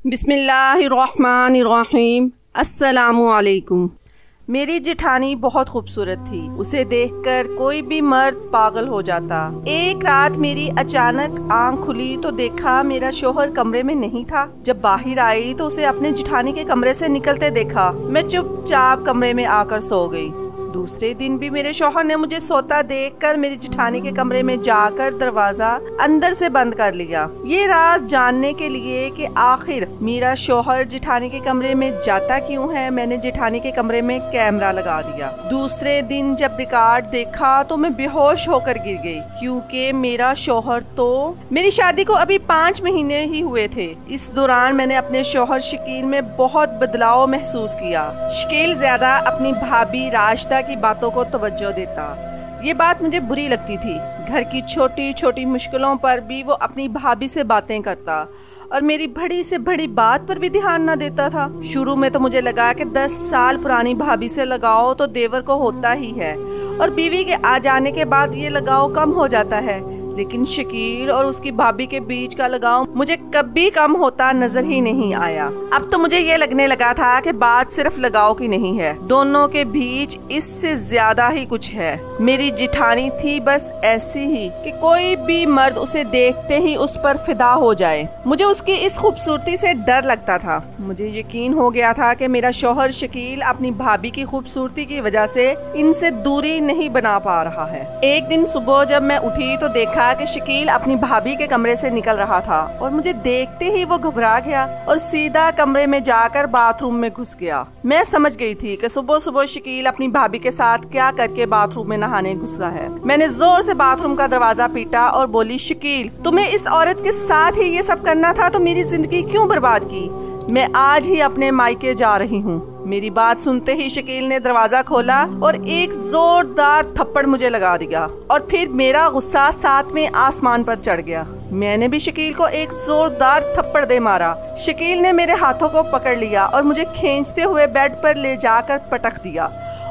बिस्मिल्लाहिर्रहमानिर्रहीम। अस्सलामुअलैकुम। मेरी जेठानी बहुत खूबसूरत थी। उसे देखकर कोई भी मर्द पागल हो जाता। एक रात मेरी अचानक आंख खुली तो देखा मेरा शोहर कमरे में नहीं था। जब बाहर आई तो उसे अपने जेठानी के कमरे से निकलते देखा। मैं चुपचाप कमरे में आकर सो गई। दूसरे दिन भी मेरे शौहर ने मुझे सोता देखकर मेरी जेठानी के कमरे में जाकर दरवाजा अंदर से बंद कर लिया। ये राज जानने के लिए कि आखिर मेरा शौहर जेठानी के कमरे में जाता क्यों है, मैंने जेठानी के कमरे में कैमरा लगा दिया। दूसरे दिन जब रिकॉर्ड देखा तो मैं बेहोश होकर गिर गई, क्योंकि मेरा शौहर तो मेरी शादी को अभी 5 महीने ही हुए थे। इस दौरान मैंने अपने शौहर शकील में बहुत बदलाव महसूस किया। शकील ज्यादा अपनी भाभी राशिदा की बातों को तवज्जो देता। ये बात मुझे बुरी लगती थी। घर की छोटी छोटी मुश्किलों पर भी वो अपनी भाभी से बातें करता और मेरी बड़ी से बड़ी बात पर भी ध्यान न देता था। शुरू में तो मुझे लगा कि 10 साल पुरानी भाभी से लगाव तो देवर को होता ही है और बीवी के आ जाने के बाद ये लगाव कम हो जाता है, लेकिन शकील और उसकी भाभी के बीच का लगाव मुझे कभी कम होता नजर ही नहीं आया। अब तो मुझे ये लगने लगा था कि बात सिर्फ लगाव की नहीं है, दोनों के बीच इससे ज्यादा ही कुछ है। मेरी जेठानी थी बस ऐसी ही कि कोई भी मर्द उसे देखते ही उस पर फिदा हो जाए। मुझे उसकी इस खूबसूरती से डर लगता था। मुझे यकीन हो गया था कि मेरा शौहर शकील अपनी भाभी की खूबसूरती की वजह से इनसे दूरी नहीं बना पा रहा है। एक दिन सुबह जब मैं उठी तो देखा कि शकील अपनी भाभी के कमरे से निकल रहा था और मुझे देखते ही वो घबरा गया और सीधा कमरे में जाकर बाथरूम में घुस गया। मैं समझ गई थी कि सुबह सुबह शकील अपनी भाभी के साथ क्या करके बाथरूम में नहाने घुसा है। मैंने जोर से बाथरूम का दरवाजा पीटा और बोली, शकील तुम्हें इस औरत के साथ ही ये सब करना था तो मेरी जिंदगी क्यों बर्बाद की? मैं आज ही अपने मायके जा रही हूँ। मेरी बात सुनते ही शकील ने दरवाजा खोला और एक जोरदार थप्पड़ मुझे लगा दिया और फिर मेरा गुस्सा 7वें आसमान पर चढ़ गया। मैंने भी शकील को एक जोरदार थप्पड़ दे मारा। शकील ने मेरे हाथों को पकड़ लिया और मुझे खींचते हुए बेड पर ले जाकर पटक दिया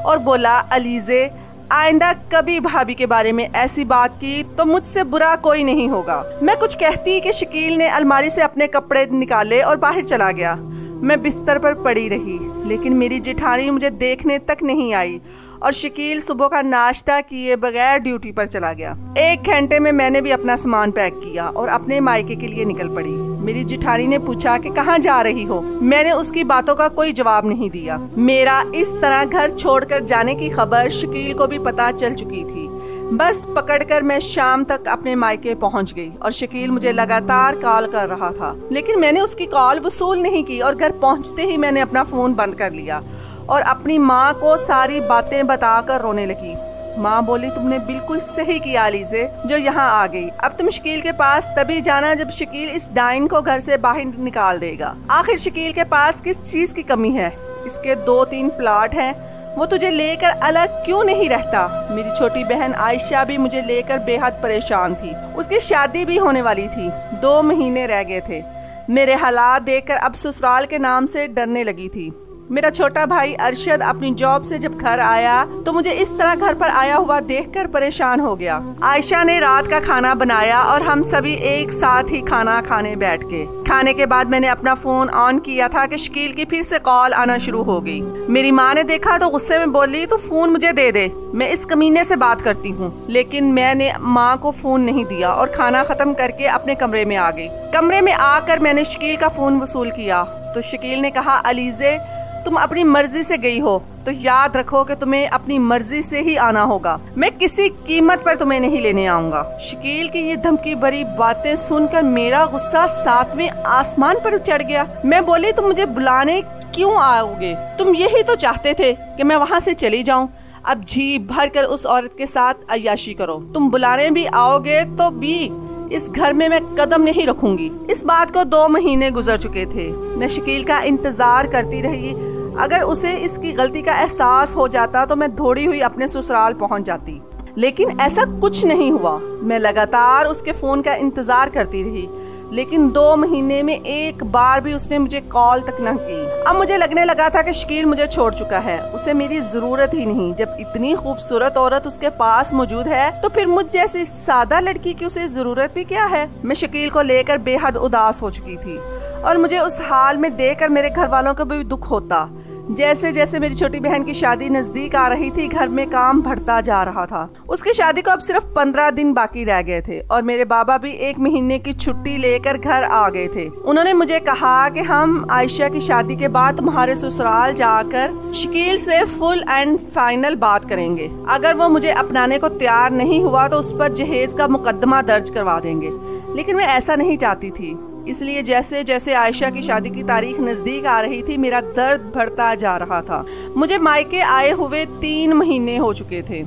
और बोला, अलीजे आइंदा कभी भाभी के बारे में ऐसी बात की तो मुझसे बुरा कोई नहीं होगा। मैं कुछ कहती कि शकील ने अलमारी से अपने कपड़े निकाले और बाहर चला गया। मैं बिस्तर पर पड़ी रही, लेकिन मेरी जेठानी मुझे देखने तक नहीं आई और शकील सुबह का नाश्ता किए बगैर ड्यूटी पर चला गया। 1 घंटे में मैंने भी अपना सामान पैक किया और अपने मायके के लिए निकल पड़ी। मेरी जेठानी ने पूछा कि कहाँ जा रही हो। मैंने उसकी बातों का कोई जवाब नहीं दिया। मेरा इस तरह घर छोड़कर जाने की खबर शकील को भी पता चल चुकी थी। बस पकड़कर मैं शाम तक अपने मायके पहुंच गई और शकील मुझे लगातार कॉल कर रहा था, लेकिन मैंने उसकी कॉल वसूल नहीं की और घर पहुंचते ही मैंने अपना फोन बंद कर लिया और अपनी माँ को सारी बातें बताकर रोने लगी। माँ बोली, तुमने बिल्कुल सही किया अलीजे जो यहाँ आ गई। अब तुम शकील के पास तभी जाना जब शकील इस डाइन को घर से बाहर निकाल देगा। आखिर शकील के पास किस चीज की कमी है? इसके 2-3 प्लाट हैं, वो तुझे लेकर अलग क्यों नहीं रहता? मेरी छोटी बहन आयशा भी मुझे लेकर बेहद परेशान थी। उसकी शादी भी होने वाली थी, 2 महीने रह गए थे। मेरे हालात देखकर अब ससुराल के नाम से डरने लगी थी। मेरा छोटा भाई अरशद अपनी जॉब से जब घर आया तो मुझे इस तरह घर पर आया हुआ देखकर परेशान हो गया। आयशा ने रात का खाना बनाया और हम सभी एक साथ ही खाना खाने बैठ गए। खाने के बाद मैंने अपना फोन ऑन किया था कि शकील की फिर से कॉल आना शुरू हो गई। मेरी माँ ने देखा तो गुस्से में बोली, तो फोन मुझे दे दे, मैं इस कमीने से बात करती हूँ। लेकिन मैंने माँ को फोन नहीं दिया और खाना खत्म करके अपने कमरे में आ गई। कमरे में आकर मैंने शकील का फोन वसूल किया तो शकील ने कहा, अलीजे तुम अपनी मर्जी से गई हो तो याद रखो कि तुम्हें अपनी मर्जी से ही आना होगा। मैं किसी कीमत पर तुम्हें नहीं लेने आऊंगा। शकील की ये धमकी भरी बातें सुनकर मेरा गुस्सा 7वें आसमान पर चढ़ गया। मैं बोली, तुम मुझे बुलाने क्यों आओगे? तुम यही तो चाहते थे कि मैं वहाँ से चली जाऊँ। अब जी भर कर उस औरत के साथ अय्याशी करो। तुम बुलाने भी आओगे तो भी इस घर में मैं कदम नहीं रखूंगी। इस बात को 2 महीने गुजर चुके थे। मैं शकील का इंतजार करती रही। अगर उसे इसकी गलती का एहसास हो जाता तो मैं दौड़ी हुई अपने ससुराल पहुंच जाती, लेकिन ऐसा कुछ नहीं हुआ। मैं लगातार उसके फोन का इंतजार करती रही, लेकिन 2 महीने में एक बार भी उसने मुझे कॉल तक न की। अब मुझे लगने लगा था कि शकील मुझे छोड़ चुका है, उसे मेरी जरूरत ही नहीं। जब इतनी खूबसूरत औरत उसके पास मौजूद है तो फिर मुझ जैसी सादा लड़की की उसे जरूरत भी क्या है। मैं शकील को लेकर बेहद उदास हो चुकी थी और मुझे उस हाल में देखकर मेरे घर वालों को भी दुख होता। जैसे जैसे मेरी छोटी बहन की शादी नजदीक आ रही थी, घर में काम बढ़ता जा रहा था। उसकी शादी को अब सिर्फ 15 दिन बाकी रह गए थे और मेरे बाबा भी 1 महीने की छुट्टी लेकर घर आ गए थे। उन्होंने मुझे कहा कि हम आयशा की शादी के बाद तुम्हारे ससुराल जाकर शकील से फुल एंड फाइनल बात करेंगे। अगर वो मुझे अपनाने को तैयार नहीं हुआ तो उस पर जहेज का मुकदमा दर्ज करवा देंगे। लेकिन मैं ऐसा नहीं चाहती थी, इसलिए जैसे जैसे आयशा की शादी की तारीख नजदीक आ रही थी मेरा दर्द बढ़ता जा रहा था। मुझे मायके आए हुए 3 महीने हो चुके थे।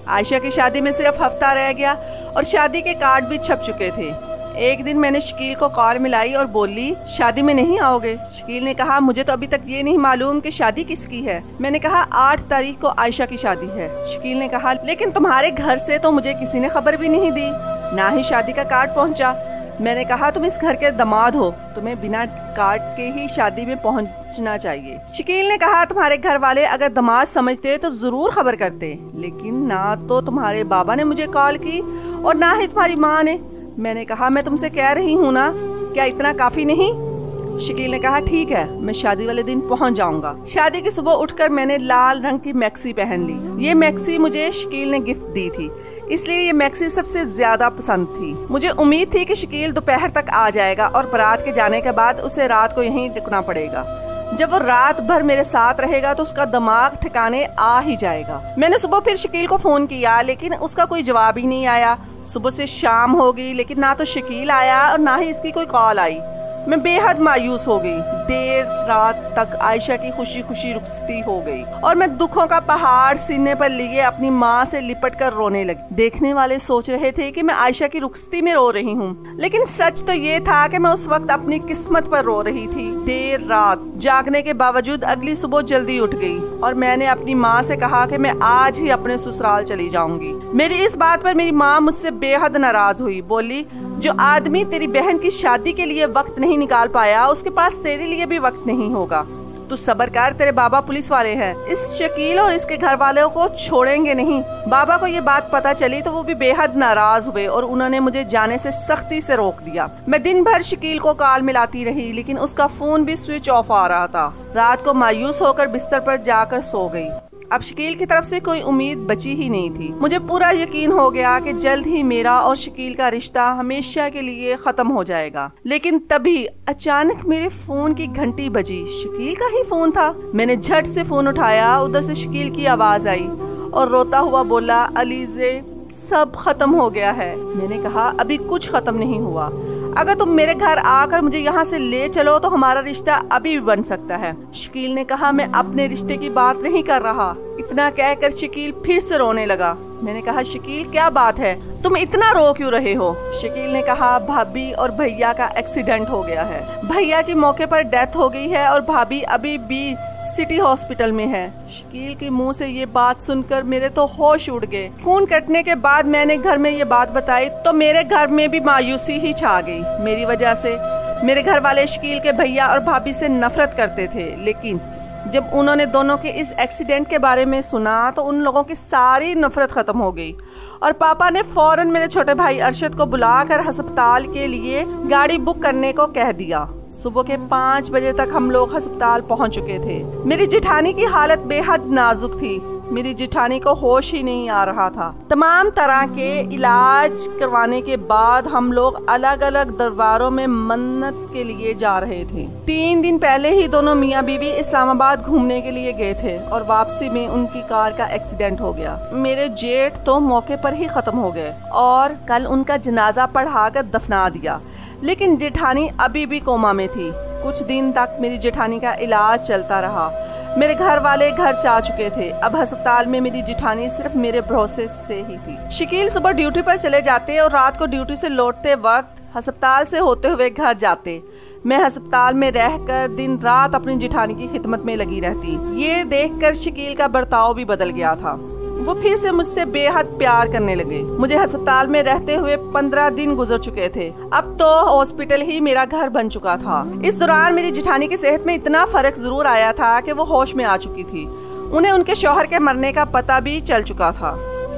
आयशा की शादी में सिर्फ हफ्ता रह गया और शादी के कार्ड भी छप चुके थे। एक दिन मैंने शकील को कॉल मिलाई और बोली, शादी में नहीं आओगे? शकील ने कहा, मुझे तो अभी तक ये नहीं मालूम कि शादी किसकी है। मैंने कहा 8 तारीख को आयशा की शादी है। शकील ने कहा, लेकिन तुम्हारे घर से तो मुझे किसी ने खबर भी नहीं दी, ना ही शादी का कार्ड पहुंचा। मैंने कहा, तुम इस घर के दामाद हो, तुम्हें बिना कार्ड के ही शादी में पहुंचना चाहिए। शकील ने कहा, तुम्हारे घर वाले अगर दामाद समझते तो जरूर खबर करते, लेकिन ना तो तुम्हारे बाबा ने मुझे कॉल की और ना ही तुम्हारी माँ ने। मैंने कहा, मैं तुमसे कह रही हूँ ना, क्या इतना काफी नहीं? शकील ने कहा, ठीक है, मैं शादी वाले दिन पहुंच जाऊंगा। शादी की सुबह उठकर मैंने लाल रंग की मैक्सी पहन ली। ये मैक्सी मुझे शकील ने गिफ्ट दी थी, इसलिए ये मैक्सी सबसे ज्यादा पसंद थी। मुझे उम्मीद थी कि शकील दोपहर तक आ जाएगा और बारात के जाने के बाद उसे रात को यहीं रुकना पड़ेगा। जब वो रात भर मेरे साथ रहेगा तो उसका दिमाग ठिकाने आ ही जाएगा। मैंने सुबह फिर शकील को फोन किया, लेकिन उसका कोई जवाब ही नहीं आया। सुबह से शाम हो गई, लेकिन ना तो शकील आया और ना ही इसकी कोई कॉल आई। मैं बेहद मायूस हो गई। देर रात तक आयशा की खुशी खुशी रुखसती हो गई और मैं दुखों का पहाड़ सीने पर लिए अपनी माँ से लिपट कर रोने लगी। देखने वाले सोच रहे थे कि मैं आयशा की रुखसती में रो रही हूँ, लेकिन सच तो ये था कि मैं उस वक्त अपनी किस्मत पर रो रही थी। देर रात जागने के बावजूद अगली सुबह जल्दी उठ गई और मैंने अपनी माँ से कहा कि मैं आज ही अपने ससुराल चली जाऊंगी। मेरी इस बात पर मेरी माँ मुझसे बेहद नाराज हुई। बोली, जो आदमी तेरी बहन की शादी के लिए वक्त नहीं निकाल पाया, उसके पास तेरे लिए भी वक्त नहीं होगा। तू सब्र कर, तेरे बाबा पुलिस वाले हैं, इस शकील और इसके घर वालों को छोड़ेंगे नहीं। बाबा को ये बात पता चली तो वो भी बेहद नाराज हुए और उन्होंने मुझे जाने से सख्ती से रोक दिया। मैं दिन भर शकील को कॉल मिलाती रही, लेकिन उसका फोन भी स्विच ऑफ आ रहा था। रात को मायूस होकर बिस्तर पर जाकर सो गई। अब शकील की तरफ से कोई उम्मीद बची ही नहीं थी। मुझे पूरा यकीन हो गया कि जल्द ही मेरा और शकील का रिश्ता हमेशा के लिए खत्म हो जाएगा। लेकिन तभी अचानक मेरे फोन की घंटी बजी। शकील का ही फोन था। मैंने झट से फोन उठाया। उधर से शकील की आवाज आई और रोता हुआ बोला, अलीज़े, सब खत्म हो गया है। मैंने कहा, अभी कुछ खत्म नहीं हुआ। अगर तुम मेरे घर आकर मुझे यहाँ से ले चलो तो हमारा रिश्ता अभी भी बन सकता है। शकील ने कहा, मैं अपने रिश्ते की बात नहीं कर रहा। इतना कहकर शकील फिर से रोने लगा। मैंने कहा, शकील, क्या बात है, तुम इतना रो क्यों रहे हो? शकील ने कहा, भाभी और भैया का एक्सीडेंट हो गया है। भैया की मौके पर डेथ हो गई है और भाभी अभी भी सिटी हॉस्पिटल में है। शकील के मुंह से ये बात सुनकर मेरे तो होश उड़ गए। फोन कटने के बाद मैंने घर में ये बात बताई तो मेरे घर में भी मायूसी ही छा गई। मेरी वजह से मेरे घर वाले शकील के भैया और भाभी से नफरत करते थे, लेकिन जब उन्होंने दोनों के इस एक्सीडेंट के बारे में सुना तो उन लोगों की सारी नफरत खत्म हो गई और पापा ने फौरन मेरे छोटे भाई अरशद को बुलाकर अस्पताल के लिए गाड़ी बुक करने को कह दिया। सुबह के 5 बजे तक हम लोग अस्पताल पहुंच चुके थे। मेरी जेठानी की हालत बेहद नाजुक थी। मेरी जेठानी को होश ही नहीं आ रहा था। तमाम तरह के इलाज करवाने के बाद हम लोग अलग अलग दरबारों में मन्नत के लिए जा रहे थे। 3 दिन पहले ही दोनों मियाँ बीवी इस्लामाबाद घूमने के लिए गए थे और वापसी में उनकी कार का एक्सीडेंट हो गया। मेरे जेठ तो मौके पर ही खत्म हो गए और कल उनका जनाजा पढ़ाकर दफना दिया, लेकिन जेठानी अभी भी कोमा में थी। कुछ दिन तक मेरी जेठानी का इलाज चलता रहा। मेरे घर वाले घर जा चुके थे। अब अस्पताल में मेरी जेठानी सिर्फ मेरे भरोसे से ही थी। शकील सुबह ड्यूटी पर चले जाते और रात को ड्यूटी से लौटते वक्त अस्पताल से होते हुए घर जाते। मैं अस्पताल में रहकर दिन रात अपनी जेठानी की खिदमत में लगी रहती। ये देखकर शकील का बर्ताव भी बदल गया था। वो फिर से मुझसे बेहद प्यार करने लगे। मुझे अस्पताल में रहते हुए 15 दिन गुजर चुके थे। अब तो हॉस्पिटल ही मेरा घर बन चुका था। इस दौरान मेरी जिठानी की सेहत में इतना फर्क जरूर आया था कि वो होश में आ चुकी थी। उन्हें उनके शौहर के मरने का पता भी चल चुका था,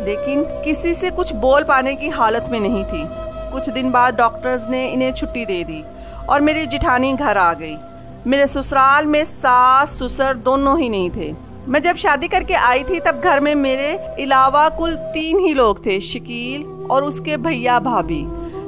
लेकिन किसी से कुछ बोल पाने की हालत में नहीं थी। कुछ दिन बाद डॉक्टर्स ने इन्हें छुट्टी दे दी और मेरी जिठानी घर आ गई। मेरे ससुराल में सास ससुर दोनों ही नहीं थे। मैं जब शादी करके आई थी तब घर में मेरे अलावा कुल 3 ही लोग थे, शकील और उसके भैया भाभी।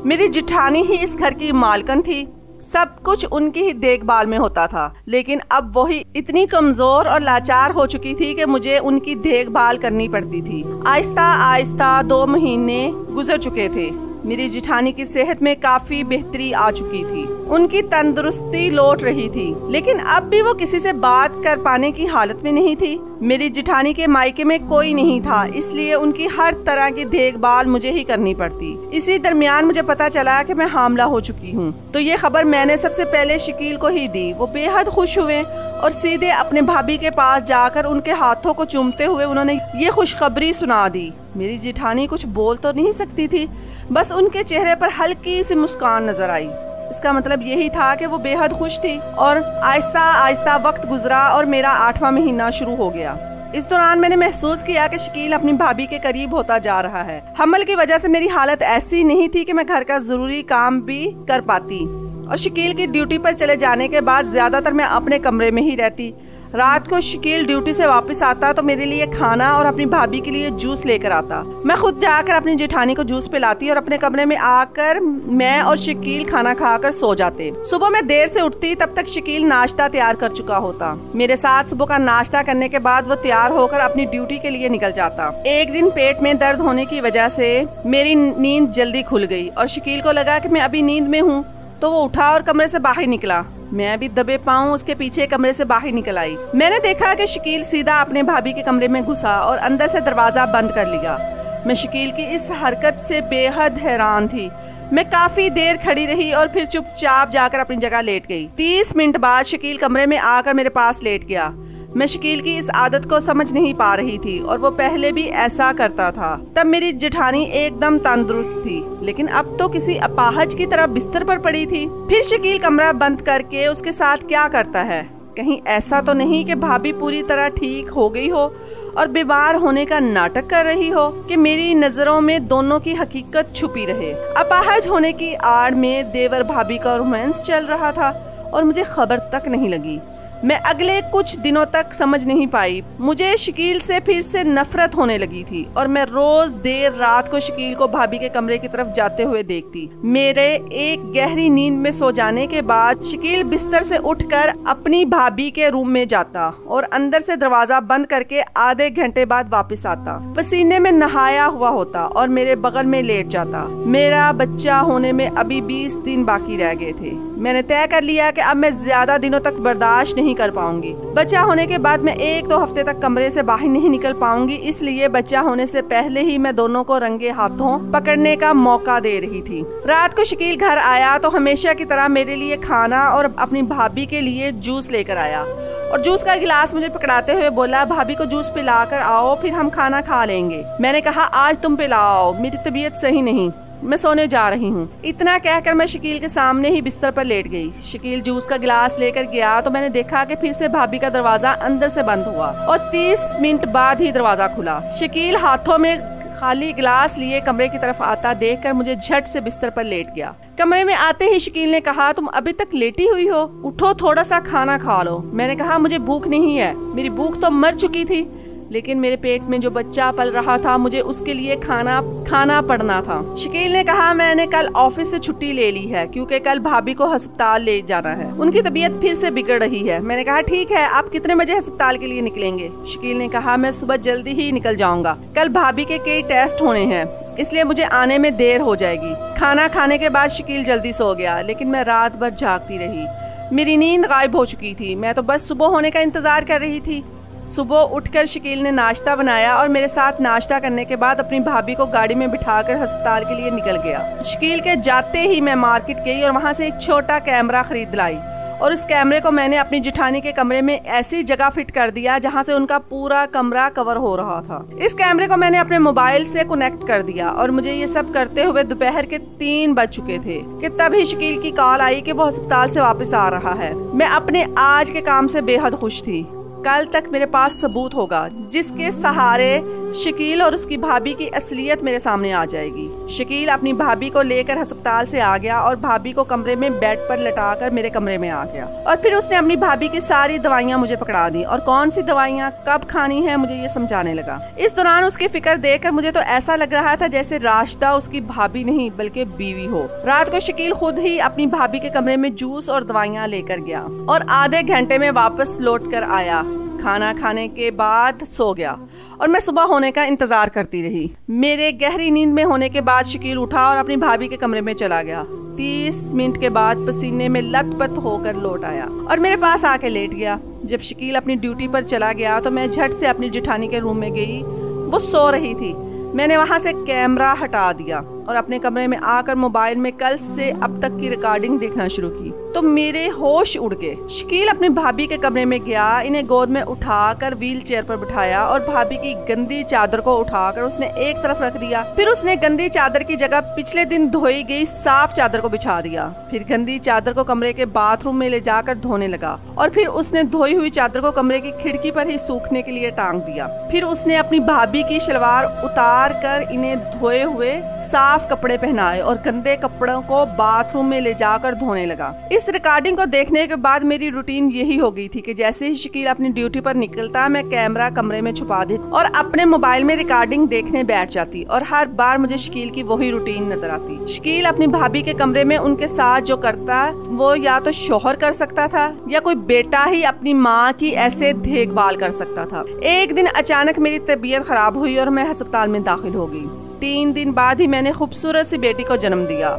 मेरी जिठानी ही इस घर की मालकन थी। सब कुछ उनकी ही देखभाल में होता था, लेकिन अब वही इतनी कमजोर और लाचार हो चुकी थी कि मुझे उनकी देखभाल करनी पड़ती थी। आहिस्ता आहिस्ता 2 महीने गुजर चुके थे। मेरी जिठानी की सेहत में काफी बेहतरी आ चुकी थी। उनकी तंदुरुस्ती लौट रही थी, लेकिन अब भी वो किसी से बात कर पाने की हालत में नहीं थी। मेरी जिठानी के मायके में कोई नहीं था, इसलिए उनकी हर तरह की देखभाल मुझे ही करनी पड़ती। इसी दरमियान मुझे पता चला कि मैं हामला हो चुकी हूँ, तो ये खबर मैंने सबसे पहले शकील को ही दी। वो बेहद खुश हुए और सीधे अपने भाभी के पास जाकर उनके हाथों को चूमते हुए उन्होंने ये खुशखबरी सुना दी। मेरी जिठानी कुछ बोल तो नहीं सकती थी, बस उनके चेहरे पर हल्की सी मुस्कान नजर आई। इसका मतलब यही था कि वो बेहद खुश थी। और आहिस्ता आहिस्ता वक्त गुजरा और मेरा 8वां महीना शुरू हो गया। इस दौरान मैंने महसूस किया कि शकील अपनी भाभी के करीब होता जा रहा है। हमल की वजह से मेरी हालत ऐसी नहीं थी कि मैं घर का जरूरी काम भी कर पाती, और शकील की ड्यूटी पर चले जाने के बाद ज्यादातर मैं अपने कमरे में ही रहती। रात को शकील ड्यूटी से वापस आता तो मेरे लिए खाना और अपनी भाभी के लिए जूस लेकर आता। मैं खुद जाकर अपनी जेठानी को जूस पिलाती और अपने कमरे में आकर मैं और शकील खाना खाकर सो जाते। सुबह मैं देर से उठती, तब तक शकील नाश्ता तैयार कर चुका होता। मेरे साथ सुबह का नाश्ता करने के बाद वो तैयार होकर अपनी ड्यूटी के लिए निकल जाता। एक दिन पेट में दर्द होने की वजह से मेरी नींद जल्दी खुल गई और शकील को लगा कि मैं अभी नींद में हूँ, तो वो उठा और कमरे से बाहर निकला। मैं भी दबे पाँव उसके पीछे कमरे से बाहर निकल आई। मैंने देखा कि शकील सीधा अपने भाभी के कमरे में घुसा और अंदर से दरवाजा बंद कर लिया। मैं शकील की इस हरकत से बेहद हैरान थी। मैं काफी देर खड़ी रही और फिर चुपचाप जाकर अपनी जगह लेट गई। 30 मिनट बाद शकील कमरे में आकर मेरे पास लेट गया। मैं शकील की इस आदत को समझ नहीं पा रही थी और वो पहले भी ऐसा करता था। तब मेरी जेठानी एकदम तंदुरुस्त थी, लेकिन अब तो किसी अपाहज की तरह बिस्तर पर पड़ी थी। फिर शकील कमरा बंद करके उसके साथ क्या करता है? कहीं ऐसा तो नहीं कि भाभी पूरी तरह ठीक हो गई हो और बीमार होने का नाटक कर रही हो कि मेरी नजरों में दोनों की हकीकत छुपी रहे। अपाहज होने की आड़ में देवर भाभी का रोमांस चल रहा था और मुझे खबर तक नहीं लगी। मैं अगले कुछ दिनों तक समझ नहीं पाई। मुझे शकील से फिर से नफरत होने लगी थी और मैं रोज देर रात को शकील को भाभी के कमरे की तरफ जाते हुए देखती। मेरे एक गहरी नींद में सो जाने के बाद शकील बिस्तर से उठकर अपनी भाभी के रूम में जाता और अंदर से दरवाजा बंद करके आधे घंटे बाद वापस आता। पसीने में नहाया हुआ होता और मेरे बगल में लेट जाता। मेरा बच्चा होने में अभी 20 दिन बाकी रह गए थे। मैंने तय कर लिया कि अब मैं ज्यादा दिनों तक बर्दाश्त नहीं कर पाऊंगी। बच्चा होने के बाद मैं 1-2 हफ्ते तक कमरे से बाहर नहीं निकल पाऊंगी, इसलिए बच्चा होने से पहले ही मैं दोनों को रंगे हाथों पकड़ने का मौका दे रही थी। रात को शकील घर आया तो हमेशा की तरह मेरे लिए खाना और अपनी भाभी के लिए जूस लेकर आया और जूस का गिलास मुझे पकड़ाते हुए बोला, भाभी को जूस पिलाकर आओ, फिर हम खाना खा लेंगे। मैंने कहा, आज तुम पिलाओ, मेरी तबीयत सही नहीं, मैं सोने जा रही हूँ। इतना कहकर मैं शकील के सामने ही बिस्तर पर लेट गई। शकील जूस का गिलास लेकर गया तो मैंने देखा कि फिर से भाभी का दरवाजा अंदर से बंद हुआ और 30 मिनट बाद ही दरवाजा खुला। शकील हाथों में खाली गिलास लिए कमरे की तरफ आता देखकर मुझे झट से बिस्तर पर लेट गया। कमरे में आते ही शकील ने कहा, तुम अभी तक लेटी हुई हो, उठो थोड़ा सा खाना खा लो। मैंने कहा, मुझे भूख नहीं है। मेरी भूख तो मर चुकी थी, लेकिन मेरे पेट में जो बच्चा पल रहा था मुझे उसके लिए खाना पड़ना था। शकील ने कहा, मैंने कल ऑफिस से छुट्टी ले ली है क्योंकि कल भाभी को अस्पताल ले जाना है, उनकी तबीयत फिर से बिगड़ रही है। मैंने कहा, ठीक है, आप कितने बजे अस्पताल के लिए निकलेंगे? शकील ने कहा, मैं सुबह जल्दी ही निकल जाऊंगा, कल भाभी के कई टेस्ट होने हैं, इसलिए मुझे आने में देर हो जाएगी। खाना खाने के बाद शकील जल्दी सो गया, लेकिन मैं रात भर जागती रही। मेरी नींद गायब हो चुकी थी। मैं तो बस सुबह होने का इंतजार कर रही थी। सुबह उठकर शकील ने नाश्ता बनाया और मेरे साथ नाश्ता करने के बाद अपनी भाभी को गाड़ी में बिठाकर अस्पताल के लिए निकल गया। शकील के जाते ही मैं मार्केट गई और वहां से एक छोटा कैमरा खरीद लाई और उस कैमरे को मैंने अपनी जेठानी के कमरे में ऐसी जगह फिट कर दिया जहाँ से उनका पूरा कमरा कवर हो रहा था। इस कैमरे को मैंने अपने मोबाइल से कनेक्ट कर दिया और मुझे ये सब करते हुए दोपहर के 3 बज चुके थे कि तभी शकील की कॉल आई कि वो अस्पताल से वापस आ रहा है। मैं अपने आज के काम से बेहद खुश थी। कल तक मेरे पास सबूत होगा जिसके सहारे शकील और उसकी भाभी की असलियत मेरे सामने आ जाएगी। शकील अपनी भाभी को लेकर अस्पताल से आ गया और भाभी को कमरे में बेड पर लटाकर मेरे कमरे में आ गया और फिर उसने अपनी भाभी की सारी दवाइयां मुझे पकड़ा दी और कौन सी दवाइयां कब खानी है मुझे ये समझाने लगा। इस दौरान उसकी फिक्र देखकर मुझे तो ऐसा लग रहा था जैसे राशिदा उसकी भाभी नहीं बल्कि बीवी हो। रात को शकील खुद ही अपनी भाभी के कमरे में जूस और दवाइयां लेकर गया और आधे घंटे में वापस लौट कर आया। खाना खाने के बाद सो गया और मैं सुबह होने का इंतजार करती रही। मेरे गहरी नींद में होने के बाद शकील उठा और अपनी भाभी के कमरे में चला गया। 30 मिनट के बाद पसीने में लथपथ होकर लौट आया और मेरे पास आके लेट गया। जब शकील अपनी ड्यूटी पर चला गया तो मैं झट से अपनी जेठानी के रूम में गई। वो सो रही थी। मैंने वहां से कैमरा हटा दिया और अपने कमरे में आकर मोबाइल में कल से अब तक की रिकॉर्डिंग देखना शुरू की तो मेरे होश उड़ गए। शकील अपनी भाभी के कमरे में गया, इन्हें गोद में उठाकर व्हील चेयर पर बिठाया और भाभी की गंदी चादर को उठाकर उसने एक तरफ रख दिया। फिर उसने गंदी चादर की जगह पिछले दिन धोई गई साफ चादर को बिछा दिया। फिर गंदी चादर को कमरे के बाथरूम में ले जाकर धोने लगा और फिर उसने धोई हुई चादर को कमरे की खिड़की पर ही सूखने के लिए टांग दिया। फिर उसने अपनी भाभी की शलवार उतार कर इन्हें धोए हुए साफ कपड़े पहनाए और गंदे कपड़ों को बाथरूम में ले जाकर धोने लगा। इस रिकॉर्डिंग को देखने के बाद मेरी रूटीन यही हो गई थी कि जैसे ही शकील अपनी ड्यूटी पर निकलता मैं कैमरा कमरे में छुपा देती और अपने मोबाइल में रिकॉर्डिंग देखने बैठ जाती और हर बार मुझे शकील की वही रूटीन नजर आती। शकील अपनी भाभी के कमरे में उनके साथ जो करता वो या तो शौहर कर सकता था या कोई बेटा ही अपनी माँ की ऐसे देखभाल कर सकता था। एक दिन अचानक मेरी तबीयत खराब हुई और मैं अस्पताल में दाखिल हो गई। 3 दिन बाद ही मैंने खूबसूरत सी बेटी को जन्म दिया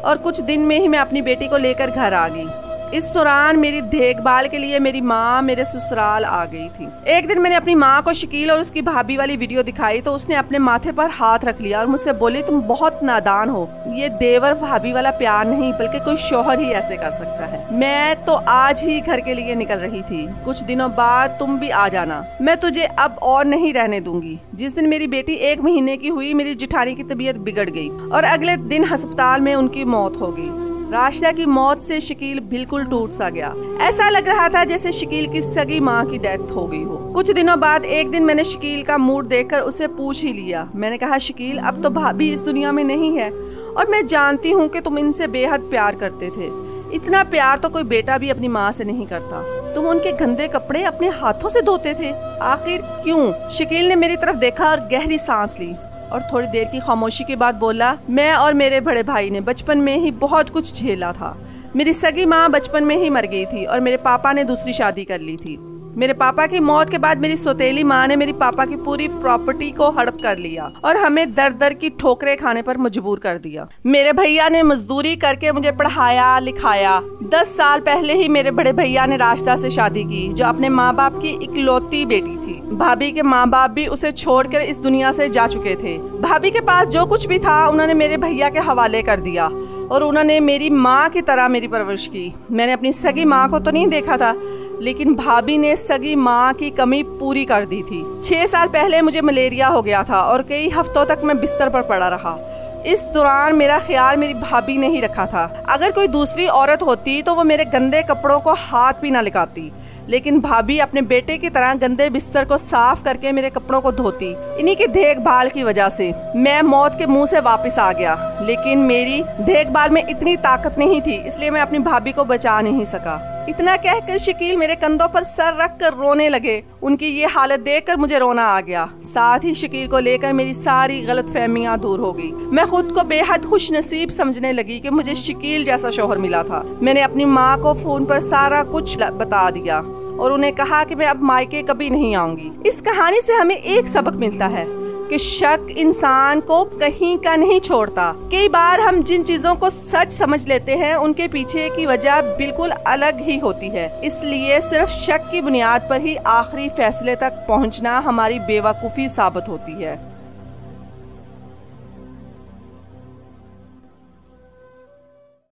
और कुछ दिन में ही मैं अपनी बेटी को लेकर घर आ गई। इस दौरान मेरी देखभाल के लिए मेरी माँ मेरे ससुराल आ गई थी। एक दिन मैंने अपनी माँ को शकील और उसकी भाभी वाली वीडियो दिखाई तो उसने अपने माथे पर हाथ रख लिया और मुझसे बोली, तुम बहुत नादान हो, ये देवर भाभी वाला प्यार नहीं बल्कि कोई शौहर ही ऐसे कर सकता है। मैं तो आज ही घर के लिए निकल रही थी, कुछ दिनों बाद तुम भी आ जाना, मैं तुझे अब और नहीं रहने दूंगी। जिस दिन मेरी बेटी 1 महीने की हुई मेरी जेठानी की तबीयत बिगड़ गई और अगले दिन अस्पताल में उनकी मौत हो गई। राशिदा की मौत से शकील बिल्कुल टूट सा गया। ऐसा लग रहा था जैसे शकील की सगी माँ की डेथ हो गई हो। कुछ दिनों बाद एक दिन मैंने शकील का मूड देखकर उसे पूछ ही लिया। मैंने कहा, शकील अब तो भाभी इस दुनिया में नहीं है और मैं जानती हूँ कि तुम इनसे बेहद प्यार करते थे। इतना प्यार तो कोई बेटा भी अपनी माँ से नहीं करता। तुम उनके गंदे कपड़े अपने हाथों से धोते थे, आखिर क्यों? शकील ने मेरी तरफ देखा और गहरी सांस ली और थोड़ी देर की खामोशी के बाद बोला, मैं और मेरे बड़े भाई ने बचपन में ही बहुत कुछ झेला था। मेरी सगी माँ बचपन में ही मर गई थी और मेरे पापा ने दूसरी शादी कर ली थी। मेरे पापा की मौत के बाद मेरी सौतेली माँ ने मेरी पापा की पूरी प्रॉपर्टी को हड़प कर लिया और हमें दर दर की ठोकरें खाने पर मजबूर कर दिया। मेरे भैया ने मजदूरी करके मुझे पढ़ाया लिखाया। 10 साल पहले ही मेरे बड़े भैया ने राशिदा से शादी की जो अपने माँ बाप की इकलौती बेटी थी। भाभी के माँ बाप भी उसे छोड़कर इस दुनिया से जा चुके थे। भाभी के पास जो कुछ भी था उन्होंने मेरे भैया के हवाले कर दिया और उन्होंने मेरी माँ की तरह मेरी परवरिश की। मैंने अपनी सगी माँ को तो नहीं देखा था, लेकिन भाभी ने सगी माँ की कमी पूरी कर दी थी। 6 साल पहले मुझे मलेरिया हो गया था और कई हफ्तों तक मैं बिस्तर पर पड़ा रहा। इस दौरान मेरा ख्याल मेरी भाभी ने ही रखा था। अगर कोई दूसरी औरत होती तो वो मेरे गंदे कपड़ों को हाथ भी ना लगाती, लेकिन भाभी अपने बेटे की तरह गंदे बिस्तर को साफ करके मेरे कपड़ों को धोती। इन्हीं की देखभाल की वजह से मैं मौत के मुंह से वापस आ गया, लेकिन मेरी देखभाल में इतनी ताकत नहीं थी, इसलिए मैं अपनी भाभी को बचा नहीं सका। इतना कहकर शकील मेरे कंधों पर सर रख कर रोने लगे। उनकी ये हालत देखकर मुझे रोना आ गया। साथ ही शकील को लेकर मेरी सारी गलतफहमियां दूर हो गई। मैं खुद को बेहद खुशनसीब समझने लगी कि मुझे शकील जैसा शौहर मिला था। मैंने अपनी माँ को फोन पर सारा कुछ बता दिया और उन्हें कहा कि मैं अब मायके कभी नहीं आऊंगी। इस कहानी से हमें एक सबक मिलता है कि शक इंसान को कहीं का नहीं छोड़ता। कई बार हम जिन चीजों को सच समझ लेते हैं उनके पीछे की वजह बिल्कुल अलग ही होती है। इसलिए सिर्फ शक की बुनियाद पर ही आखिरी फैसले तक पहुंचना हमारी बेवकूफ़ी साबित होती है।